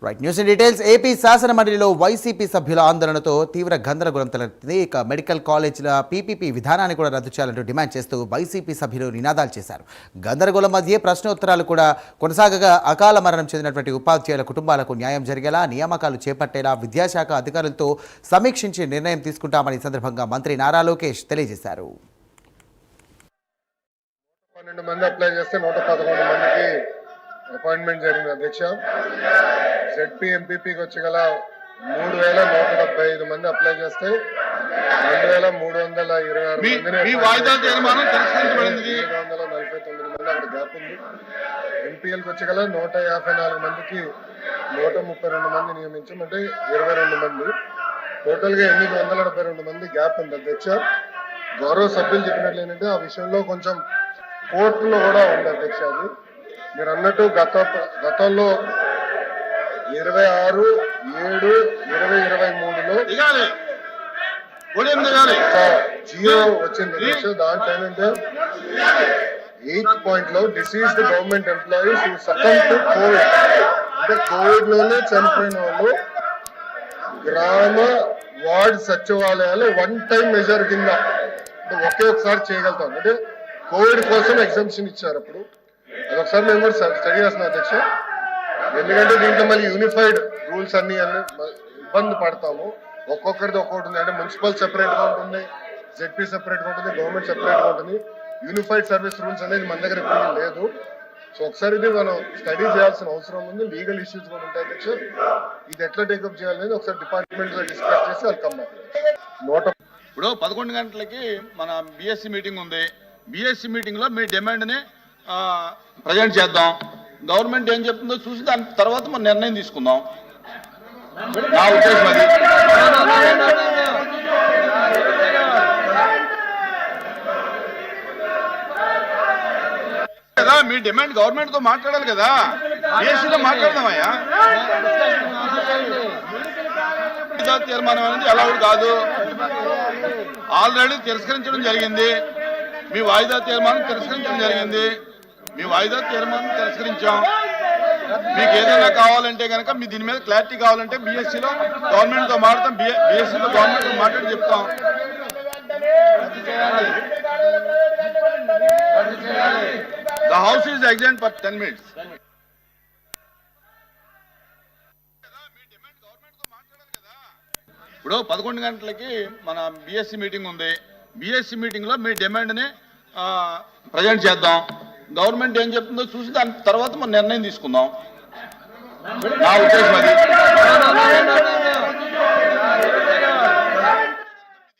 Right news in details. AP శాసన మండలిలో YCP సభ్యుల ఆందోళనతో తీవ్ర గందరగోళం తలెత్తింది. ఇక మెడికల్ కాలేజీల పీపీపీ విధానాన్ని కూడా రద్దు చేయాలంటూ డిమాండ్ చేస్తూ వైసీపీ సభ్యులు నినాదాలు చేశారు. గందరగోళం మధ్య ప్రశ్నోత్తరాలు కూడా కొనసాగగా అకాల మరణం చెందినటువంటి ఉపాధ్యాయుల కుటుంబాలకు న్యాయం జరిగేలా నియామకాలు చేపట్టేలా విద్యాశాఖ అధికారులతో సమీక్షించి నిర్ణయం తీసుకుంటామని సందర్భంగా మంత్రి నారా లోకేష్ తెలియజేశారు. 12 మంది అప్లై చేస్తే 111 మందికి అపాయింట్మెంట్ జరిగింది అధ్యక్ష. జెడ్పీ ఎంపీపీకి వచ్చి గల 3175 మంది అప్లై చేస్తే 2326 మందిని 749 మంది అక్కడ గ్యాప్ ఉంది. ఎంపీఎల్కి వచ్చి గల 154 మందికి 132 మంది నియమించాం, అంటే 22 మంది. టోటల్ గా 872 మంది గ్యాప్ ఉంది అధ్యక్ష. గౌరవ సభ్యులు చెప్పినట్లు ఏంటంటే ఆ విషయంలో కొంచెం కోర్టులో కూడా ఉంది అధ్యక్ష. అది మీరు అన్నట్టు గతంలో 26/7/2023లో జియో వచ్చింది అధ్యక్ష. దాంట్లో ఏంటంటే 8th పాయింట్ లో deceased government employees who succumb to Covid, అంటే కోవిడ్ లోనే చనిపోయిన వాళ్ళు గ్రామ వార్డ్ సచివాలయాలు 1 టైం మెజర్ కింద ఒకే ఒకసారి చేయగలుగుతాం. అంటే కోవిడ్ కోసం ఎగ్జామ్షన్ ఇచ్చారు. అప్పుడు అదొకసారి మేము కూడా స్టడీ చేస్తున్నాం అధ్యక్ష. ఎందుకంటే దీంట్లో మళ్ళీ యూనిఫైడ్ రూల్స్ అన్ని ఇబ్బంది పడతాము. ఒక్కొక్కరిది ఒక్కొక్కటి ఉంది. అంటే మున్సిపల్ సెపరేట్ గా ఉంటుంది, జెడ్పీ సెపరేట్ గా ఉంటుంది, గవర్నమెంట్ సెపరేట్ గా ఉంటుంది. యూనిఫైడ్ సర్వీస్ రూల్స్ అనేది మన దగ్గర ఇప్పుడు లేదు. సో ఒకసారి ఇది మనం స్టడీ చేయాల్సిన అవసరం ఉంది. లీగల్ ఇష్యూస్ కూడా ఉంటాయి అధ్యక్ష. ఇది ఎట్లా టేకప్ చేయాలనేది ఒకసారి డిపార్ట్మెంట్ లో డిస్కస్ చేసి వాళ్ళు కమ్మారు. ఇప్పుడు 11 గంటలకి మన బిఎస్సి మీటింగ్ ఉంది. బిఎస్సి మీటింగ్ లో మీ డిమాండ్ ని ప్రజెంట్ చేద్దాం. గవర్నమెంట్ ఏం చెప్తుందో చూసి దాని తర్వాత మనం నిర్ణయం తీసుకుందాం. నా ఉద్దేశం అది. కదా మీ డిమాండ్ గవర్నమెంట్ తో మాట్లాడాలి కదా, బిఎస్సిలో మాట్లాడదామయ్యా. తీర్మానం అనేది అలౌడ్ కాదు, ఆల్రెడీ తిరస్కరించడం జరిగింది. మీ వాయిదా తీర్మానం తిరస్కరించడం జరిగింది. మీ వాయిదా తీర్మానం తిరస్కరించాం. మీకు ఏదైనా కావాలంటే కనుక మీ దీని మీద క్లారిటీ కావాలంటే బిఎస్సిలో గవర్నమెంట్ తో మాట్లాడతాం, బిఎస్సిలో గవర్నమెంట్ తో మాట్లాడి చెప్తాం. The house is adjourned for 10 minutes. ఇప్పుడు 11 గంటలకి మన బిఎస్సి మీటింగ్ ఉంది. బిఎస్సి మీటింగ్ లో మీ డిమాండ్ ని ప్రజెంట్ చేద్దాం. గవర్నమెంట్ ఏం చెప్తుందో చూసి దాని తర్వాత మనం నిర్ణయం తీసుకుందాం. నా ఉద్దేశం అది.